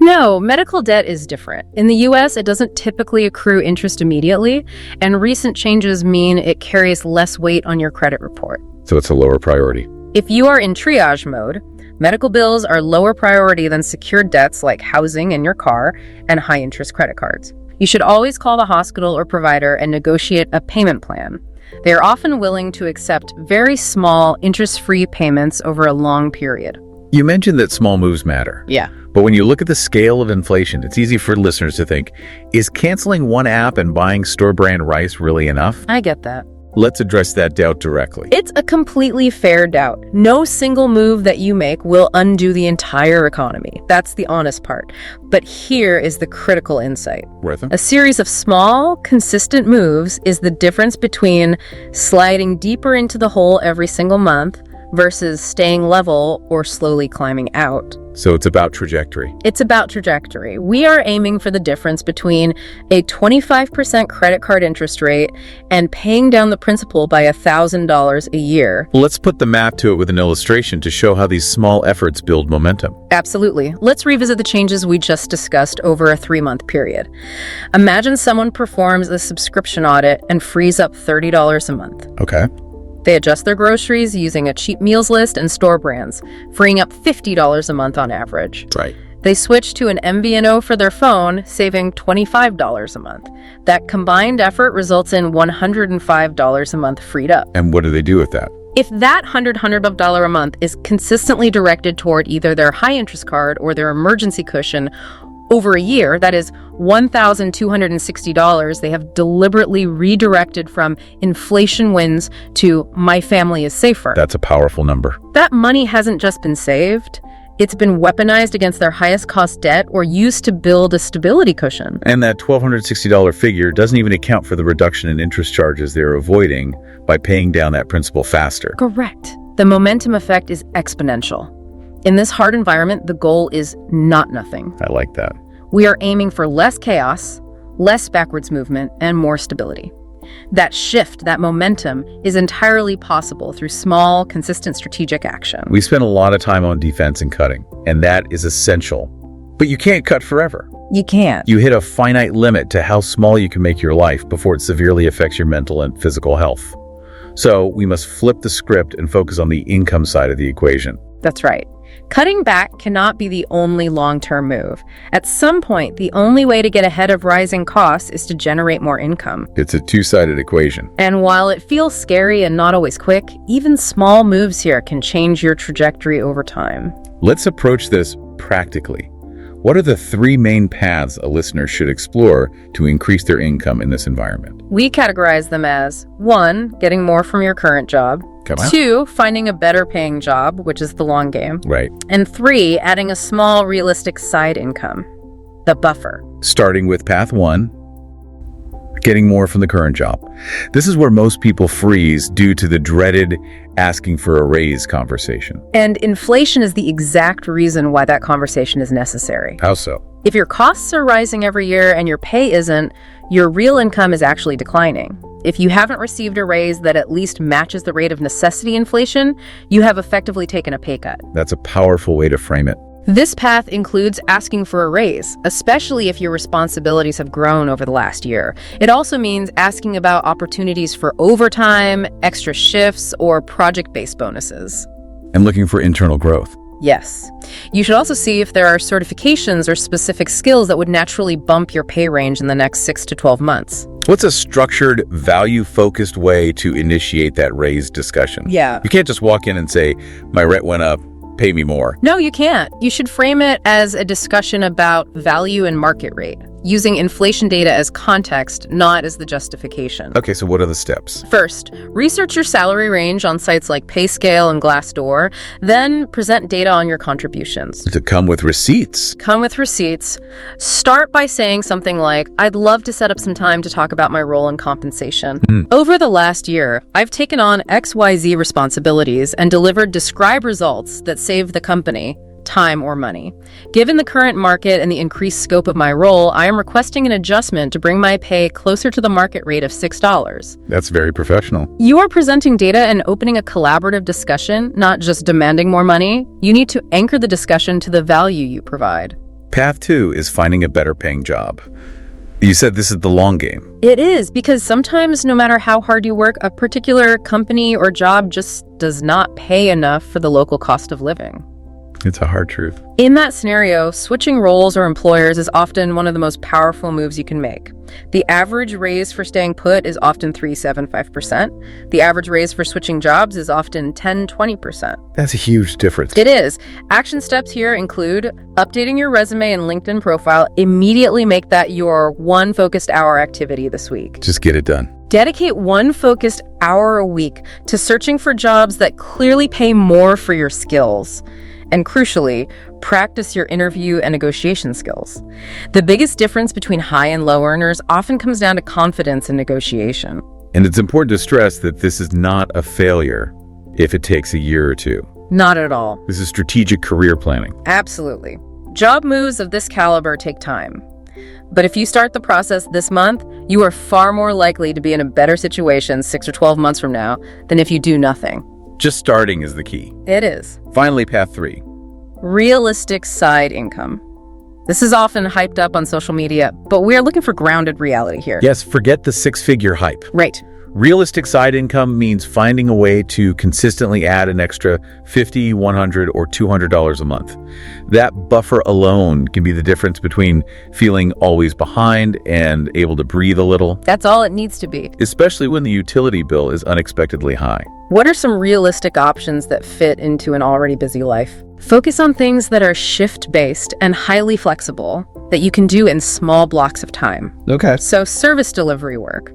Speaker 2: No, medical debt is different. In the U.S., it doesn't typically accrue interest immediately, and recent changes mean it carries less weight on your credit report.
Speaker 1: So it's a lower priority.
Speaker 2: If you are in triage mode, medical bills are lower priority than secured debts like housing and your car and high-interest credit cards. You should always call the hospital or provider and negotiate a payment plan. They are often willing to accept very small, interest-free payments over a long period.
Speaker 1: You mentioned that small moves matter.
Speaker 2: Yeah.
Speaker 1: But when you look at the scale of inflation, it's easy for listeners to think, is canceling one app and buying store-brand rice really enough?
Speaker 2: I get that.
Speaker 1: Let's address that doubt directly.
Speaker 2: It's a completely fair doubt. No single move that you make will undo the entire economy. That's the honest part. But here is the critical insight.
Speaker 1: Rhythm?
Speaker 2: A series of small, consistent moves is the difference between sliding deeper into the hole every single month versus staying level or slowly climbing out.
Speaker 1: So it's about trajectory.
Speaker 2: It's about trajectory. We are aiming for the difference between a 25% credit card interest rate and paying down the principal by $1,000 a year.
Speaker 1: Well, let's put the math to it with an illustration to show how these small efforts build momentum.
Speaker 2: Absolutely. Let's revisit the changes we just discussed over a 3-month period. Imagine someone performs a subscription audit and frees up $30 a month.
Speaker 1: Okay.
Speaker 2: They adjust their groceries using a cheap meals list and store brands, freeing up $50 a month on average.
Speaker 1: Right.
Speaker 2: They switch to an MVNO for their phone, saving $25 a month. That combined effort results in $105 a month freed up.
Speaker 1: And what do they do with that?
Speaker 2: If that $100 a month is consistently directed toward either their high-interest card or their emergency cushion over a year, that is $1,260, they have deliberately redirected from inflation wins to my family is safer.
Speaker 1: That's a powerful number.
Speaker 2: That money hasn't just been saved. It's been weaponized against their highest cost debt or used to build a stability cushion.
Speaker 1: And that $1,260 figure doesn't even account for the reduction in interest charges they're avoiding by paying down that principal faster.
Speaker 2: Correct. The momentum effect is exponential. In this hard environment, the goal is not nothing.
Speaker 1: I like that.
Speaker 2: We are aiming for less chaos, less backwards movement, and more stability. That shift, that momentum, is entirely possible through small, consistent strategic action.
Speaker 1: We spend a lot of time on defense and cutting, and that is essential. But you can't cut forever.
Speaker 2: You can't.
Speaker 1: You hit a finite limit to how small you can make your life before it severely affects your mental and physical health. So we must flip the script and focus on the income side of the equation.
Speaker 2: That's right. Cutting back cannot be the only long-term move. At some point, the only way to get ahead of rising costs is to generate more income.
Speaker 1: It's a two-sided equation.
Speaker 2: And while it feels scary and not always quick, even small moves here can change your trajectory over time.
Speaker 1: Let's approach this practically. What are the 3 main paths a listener should explore to increase their income in this environment?
Speaker 2: We categorize them as 1, getting more from your current job.
Speaker 1: Come on.
Speaker 2: 2, finding a better paying job, which is the long game.
Speaker 1: Right.
Speaker 2: And 3, adding a small, realistic side income, the buffer.
Speaker 1: Starting with path 1, getting more from the current job. This is where most people freeze due to the dreaded asking for a raise conversation.
Speaker 2: And inflation is the exact reason why that conversation is necessary.
Speaker 1: How so?
Speaker 2: If your costs are rising every year and your pay isn't, your real income is actually declining. If you haven't received a raise that at least matches the rate of necessity inflation, you have effectively taken a pay cut.
Speaker 1: That's a powerful way to frame it.
Speaker 2: This path includes asking for a raise, especially if your responsibilities have grown over the last year. It also means asking about opportunities for overtime, extra shifts, or project-based bonuses.
Speaker 1: And looking for internal growth.
Speaker 2: Yes. You should also see if there are certifications or specific skills that would naturally bump your pay range in the next 6 to 12 months.
Speaker 1: What's a structured, value-focused way to initiate that raise discussion?
Speaker 2: Yeah.
Speaker 1: You can't just walk in and say, my rent went up, pay me more.
Speaker 2: No, you can't. You should frame it as a discussion about value and market rate, using inflation data as context, not as the justification.
Speaker 1: Okay, so what are the steps?
Speaker 2: First, research your salary range on sites like PayScale and Glassdoor, then present data on your contributions.
Speaker 1: To come with receipts.
Speaker 2: Come with receipts. Start by saying something like, I'd love to set up some time to talk about my role in compensation. Over the last year, I've taken on XYZ responsibilities and delivered described results that save the company time or money. Given the current market and the increased scope of my role, I am requesting an adjustment to bring my pay closer to the market rate of $6.
Speaker 1: That's very professional.
Speaker 2: You are presenting data and opening a collaborative discussion, not just demanding more money. You need to anchor the discussion to the value you provide.
Speaker 1: Path 2 is finding a better paying job. You said this is the long game.
Speaker 2: It is, because sometimes no matter how hard you work, a particular company or job just does not pay enough for the local cost of living.
Speaker 1: It's a hard truth.
Speaker 2: In that scenario, switching roles or employers is often one of the most powerful moves you can make. The average raise for staying put is often 3.75%. The average raise for switching jobs is often 10-20%.
Speaker 1: That's a huge difference.
Speaker 2: It is. Action steps here include updating your resume and LinkedIn profile. Immediately make that your one focused hour activity this week.
Speaker 1: Just get it done.
Speaker 2: Dedicate one focused hour a week to searching for jobs that clearly pay more for your skills. And crucially, practice your interview and negotiation skills. The biggest difference between high and low earners often comes down to confidence in negotiation.
Speaker 1: And it's important to stress that this is not a failure. if it takes a year or two.
Speaker 2: Not at all.
Speaker 1: This is strategic career planning.
Speaker 2: Absolutely. Job moves of this caliber take time. But if you start the process this month, you are far more likely to be in a better situation 6 or 12 months from now than if you do nothing.
Speaker 1: Just starting is the key.
Speaker 2: It is.
Speaker 1: Finally, path 3.
Speaker 2: Realistic side income. This is often hyped up on social media, but we are looking for grounded reality here.
Speaker 1: Yes, forget the 6-figure hype.
Speaker 2: Right.
Speaker 1: Realistic side income means finding a way to consistently add an extra $50, $100, or $200 a month. That buffer alone can be the difference between feeling always behind and able to breathe a little.
Speaker 2: That's all it needs to be.
Speaker 1: Especially when the utility bill is unexpectedly high.
Speaker 2: What are some realistic options that fit into an already busy life? Focus on things that are shift-based and highly flexible that you can do in small blocks of time.
Speaker 1: Okay.
Speaker 2: So service delivery work,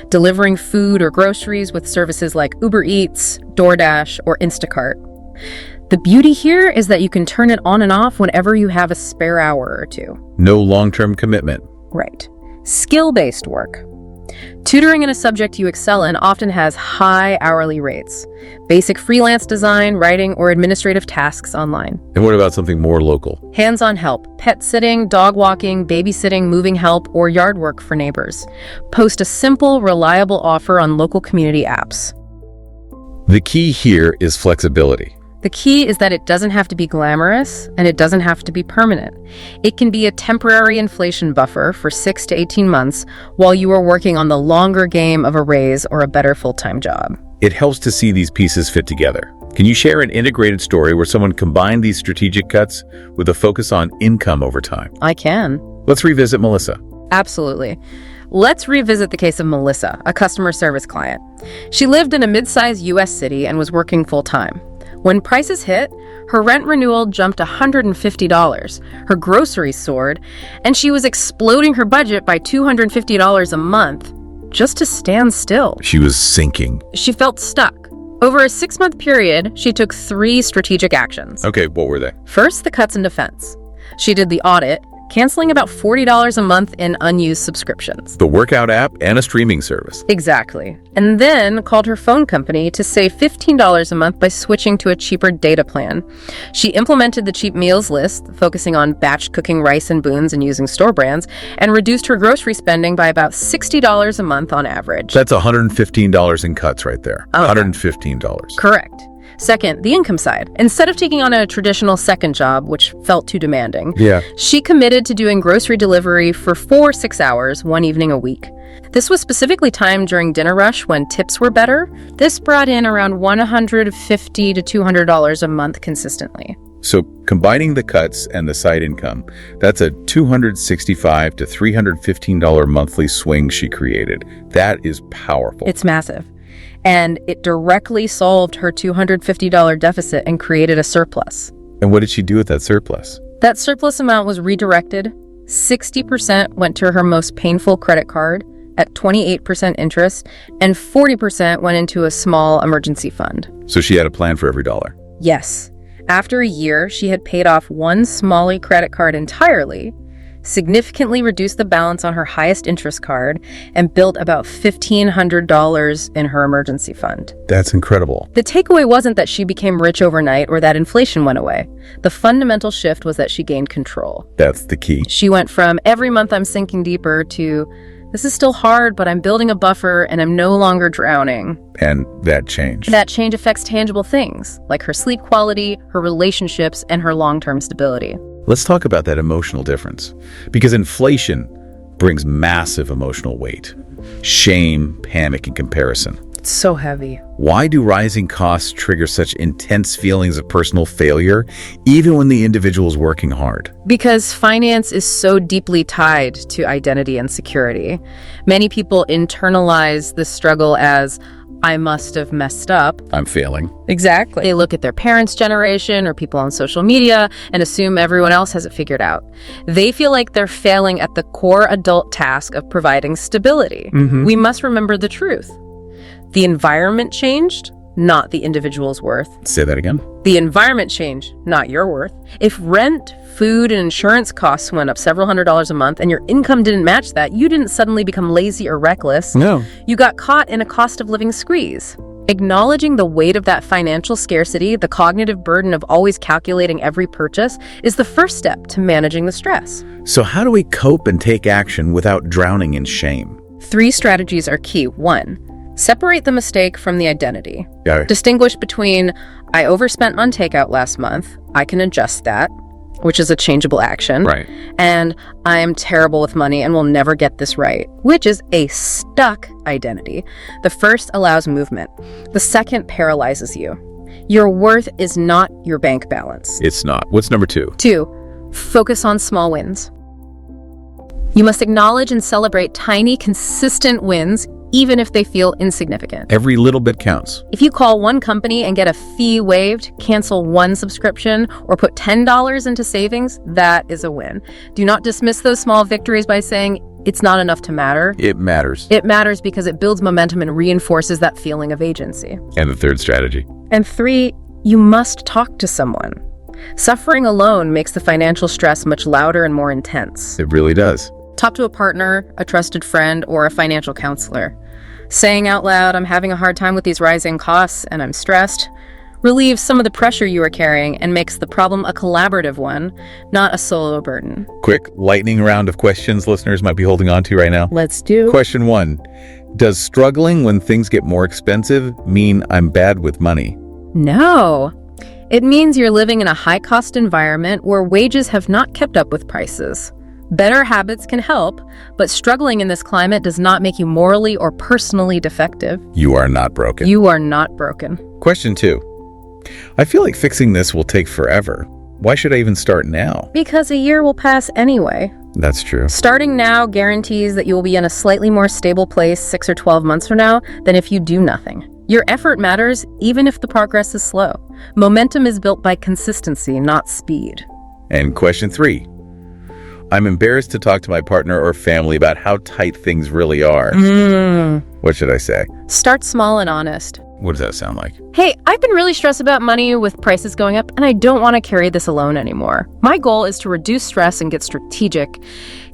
Speaker 2: delivering food or groceries with services like Uber Eats, DoorDash, or Instacart. The beauty here is that you can turn it on and off whenever you have a spare hour or two.
Speaker 1: No long-term commitment.
Speaker 2: Right. Skill-based work. Tutoring in a subject you excel in often has high hourly rates. Basic freelance design, writing, or administrative tasks online.
Speaker 1: And what about something more local?
Speaker 2: Hands-on help, pet sitting, dog walking, babysitting, moving help, or yard work for neighbors. Post a simple, reliable offer on local community apps.
Speaker 1: The key here is flexibility.
Speaker 2: The key is that it doesn't have to be glamorous and it doesn't have to be permanent. It can be a temporary inflation buffer for 6 to 18 months while you are working on the longer game of a raise or a better full-time job.
Speaker 1: It helps to see these pieces fit together. Can you share an integrated story where someone combined these strategic cuts with a focus on income over time?
Speaker 2: I can.
Speaker 1: Let's revisit Melissa.
Speaker 2: Absolutely. Let's revisit the case of Melissa, a customer service client. She lived in a mid-sized U.S. city and was working full-time. When prices hit, her rent renewal jumped $150, her groceries soared, and she was exploding her budget by $250 a month just to stand still.
Speaker 1: She was sinking.
Speaker 2: She felt stuck. Over a 6-month period, she took 3 strategic actions.
Speaker 1: Okay, what were they?
Speaker 2: First, the cuts in defense. She did the audit, canceling about $40 a month in unused subscriptions.
Speaker 1: The workout app and a streaming service.
Speaker 2: Exactly. And then called her phone company to save $15 a month by switching to a cheaper data plan. She implemented the cheap meals list, focusing on batch cooking rice and beans and using store brands, and reduced her grocery spending by about $60 a month on average.
Speaker 1: That's $115 in cuts right there.
Speaker 2: Okay.
Speaker 1: $115.
Speaker 2: Correct. Second, the income side. Instead of taking on a traditional second job, which felt too demanding, she committed to doing grocery delivery for 4-6 hours, one evening a week. This was specifically timed during dinner rush when tips were better. This brought in around $150 to $200 a month consistently.
Speaker 1: So combining the cuts and the side income, that's a $265 to $315 monthly swing she created. That is powerful.
Speaker 2: It's massive. And it directly solved her $250 deficit and created a surplus.
Speaker 1: And what did she do with that surplus?
Speaker 2: That surplus amount was redirected. 60% went to her most painful credit card at 28% interest, and 40% went into a small emergency fund.
Speaker 1: So she had a plan for every dollar.
Speaker 2: Yes. After a year, she had paid off one Smalley credit card entirely, significantly reduced the balance on her highest interest card, and built about $1,500 in her emergency fund.
Speaker 1: That's incredible.
Speaker 2: The takeaway wasn't that she became rich overnight or that inflation went away. The fundamental shift was that she gained control.
Speaker 1: That's the key.
Speaker 2: She went from every month I'm sinking deeper to this is still hard, but I'm building a buffer and I'm no longer drowning.
Speaker 1: And that changed.
Speaker 2: That change affects tangible things like her sleep quality, her relationships, and her long-term stability.
Speaker 1: Let's talk about that emotional difference, because inflation brings massive emotional weight. Shame, panic, and comparison.
Speaker 2: It's so heavy.
Speaker 1: Why do rising costs trigger such intense feelings of personal failure, even when the individual is working hard?
Speaker 2: Because finance is so deeply tied to identity and security. Many people internalize the struggle as, I must have messed up.
Speaker 1: I'm failing.
Speaker 2: Exactly. They look at their parents' generation or people on social media and assume everyone else has it figured out. They feel like they're failing at the core adult task of providing stability. We must remember the truth. The environment changed, not the individual's worth.
Speaker 1: Say that again.
Speaker 2: The environment changed, not your worth. If rent, food, and insurance costs went up several $100s a month and your income didn't match that, you didn't suddenly become lazy or reckless.
Speaker 1: No.
Speaker 2: You got caught in a cost of living squeeze. Acknowledging the weight of that financial scarcity, the cognitive burden of always calculating every purchase, is the first step to managing the stress.
Speaker 1: So how do we cope and take action without drowning in shame?
Speaker 2: 3 strategies are key. 1, separate the mistake from the identity.
Speaker 1: Got it.
Speaker 2: Distinguish between, I overspent on takeout last month, I can adjust that, which is a changeable action.
Speaker 1: Right.
Speaker 2: And I am terrible with money and will never get this right, which is a stuck identity. The first allows movement. The second paralyzes you. Your worth is not your bank balance.
Speaker 1: It's not. What's number 2?
Speaker 2: 2, focus on small wins. You must acknowledge and celebrate tiny, consistent wins, even if they feel insignificant.
Speaker 1: Every little bit counts.
Speaker 2: If you call one company and get a fee waived, cancel one subscription, or put $10 into savings, that is a win. Do not dismiss those small victories by saying it's not enough to matter.
Speaker 1: It matters.
Speaker 2: It matters because it builds momentum and reinforces that feeling of agency.
Speaker 1: And the third strategy.
Speaker 2: And 3, you must talk to someone. Suffering alone makes the financial stress much louder and more intense.
Speaker 1: It really does.
Speaker 2: Talk to a partner, a trusted friend, or a financial counselor. Saying out loud, I'm having a hard time with these rising costs and I'm stressed, relieves some of the pressure you are carrying and makes the problem a collaborative one, not a solo burden.
Speaker 1: Quick lightning round of questions listeners might be holding on to right now.
Speaker 2: Let's do.
Speaker 1: Question 1. Does struggling when things get more expensive mean I'm bad with money?
Speaker 2: No. It means you're living in a high-cost environment where wages have not kept up with prices. Better habits can help, but struggling in this climate does not make you morally or personally defective.
Speaker 1: You are not broken.
Speaker 2: You are not broken.
Speaker 1: Question 2. I feel like fixing this will take forever. Why should I even start now?
Speaker 2: Because a year will pass anyway.
Speaker 1: That's true.
Speaker 2: Starting now guarantees that you will be in a slightly more stable place 6 or 12 months from now than if you do nothing. Your effort matters even if the progress is slow. Momentum is built by consistency, not speed.
Speaker 1: And question 3. I'm embarrassed to talk to my partner or family about how tight things really are. What should I say?
Speaker 2: Start small and honest.
Speaker 1: What does that sound like?
Speaker 2: Hey, I've been really stressed about money with prices going up, and I don't want to carry this alone anymore. My goal is to reduce stress and get strategic.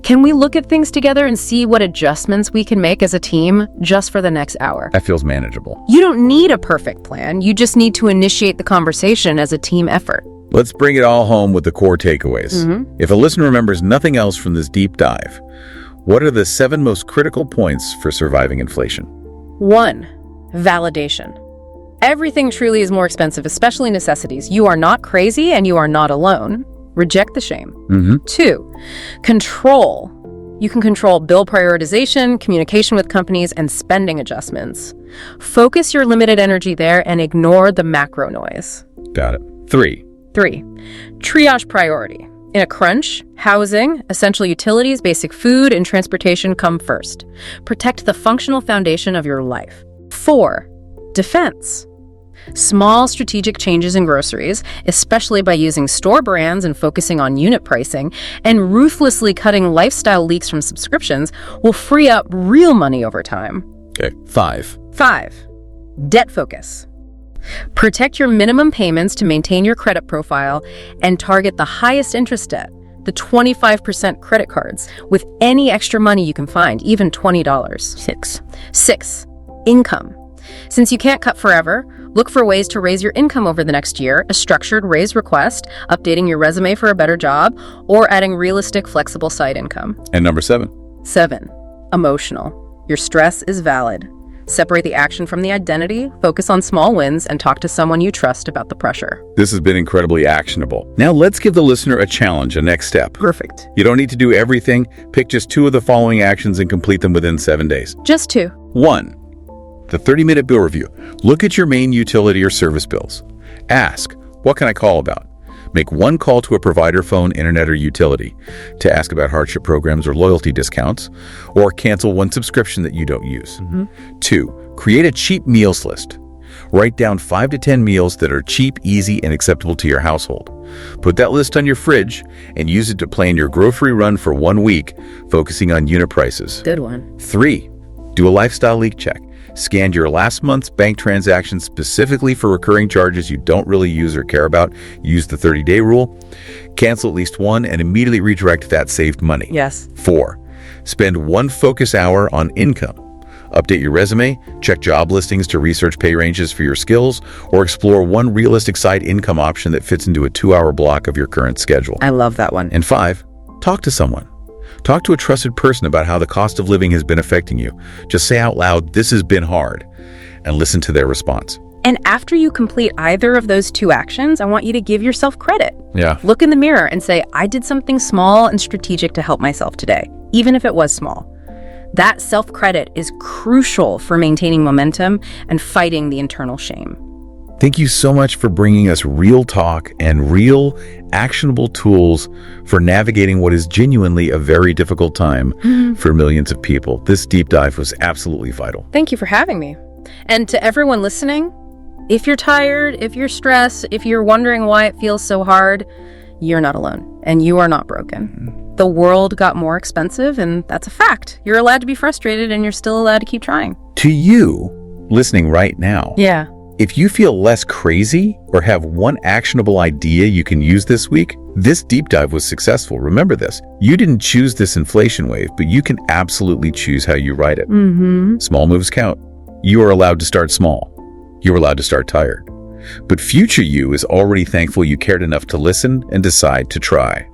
Speaker 2: Can we look at things together and see what adjustments we can make as a team just for the next hour?
Speaker 1: That feels manageable.
Speaker 2: You don't need a perfect plan. You just need to initiate the conversation as a team effort.
Speaker 1: Let's bring it all home with the core takeaways. If a listener remembers nothing else from this deep dive, what are the 7 most critical points for surviving inflation?
Speaker 2: 1, validation. Everything truly is more expensive, especially necessities. You are not crazy and you are not alone. Reject the shame. 2, control. You can control bill prioritization, communication with companies, and spending adjustments. Focus your limited energy there and ignore the macro noise.
Speaker 1: Got it. 3,
Speaker 2: triage priority. In a crunch, housing, essential utilities, basic food, and transportation come first. Protect the functional foundation of your life. 4, defense. Small strategic changes in groceries, especially by using store brands and focusing on unit pricing, and ruthlessly cutting lifestyle leaks from subscriptions will free up real money over time.
Speaker 1: Okay. 5,
Speaker 2: 5, debt focus. Protect your minimum payments to maintain your credit profile and target the highest interest debt, the 25% credit cards, with any extra money you can find, even $20. 6, income. Since you can't cut forever, look for ways to raise your income over the next year, a structured raise request, updating your resume for a better job, or adding realistic, flexible side income.
Speaker 1: And number 7.
Speaker 2: 7, emotional. Your stress is valid. Separate the action from the identity, focus on small wins, and talk to someone you trust about the pressure.
Speaker 1: This has been incredibly actionable. Now let's give the listener a challenge, a next step.
Speaker 2: Perfect.
Speaker 1: You don't need to do everything. Pick just 2 of the following actions and complete them within 7 days.
Speaker 2: Just 2.
Speaker 1: 1, the 30-minute bill review. Look at your main utility or service bills. Ask, what can I call about? Make 1 call to a provider, phone, internet, or utility to ask about hardship programs or loyalty discounts, or cancel 1 subscription that you don't use. 2, create a cheap meals list. Write down 5 to 10 meals that are cheap, easy, and acceptable to your household. Put that list on your fridge and use it to plan your grocery run for 1 week, focusing on unit prices.
Speaker 2: Good one.
Speaker 1: 3, do a lifestyle leak check. Scan your last month's bank transactions specifically for recurring charges you don't really use or care about. Use the 30-day rule. Cancel at least 1 and immediately redirect that saved money.
Speaker 2: Yes.
Speaker 1: 4, spend 1 focus hour on income. Update your resume, check job listings to research pay ranges for your skills, or explore one realistic side income option that fits into a 2-hour block of your current schedule.
Speaker 2: I love that one.
Speaker 1: And 5, talk to someone. Talk to a trusted person about how the cost of living has been affecting you. Just say out loud, "This has been hard," and listen to their response.
Speaker 2: And after you complete either of those 2 actions, I want you to give yourself credit.
Speaker 1: Yeah.
Speaker 2: Look in the mirror and say, I did something small and strategic to help myself today, even if it was small. That self-credit is crucial for maintaining momentum and fighting the internal shame.
Speaker 1: Thank you so much for bringing us real talk and real actionable tools for navigating what is genuinely a very difficult time for millions of people. This deep dive was absolutely vital.
Speaker 2: Thank you for having me. And to everyone listening, if you're tired, if you're stressed, if you're wondering why it feels so hard, you're not alone and you are not broken. The world got more expensive, and that's a fact. You're allowed to be frustrated, and you're still allowed to keep trying.
Speaker 1: To you, listening right now,
Speaker 2: Yeah.
Speaker 1: if you feel less crazy or have one actionable idea you can use this week, this deep dive was successful. Remember this. You didn't choose this inflation wave, but you can absolutely choose how you ride it. Small moves count. You are allowed to start small. You're allowed to start tired. But future you is already thankful you cared enough to listen and decide to try.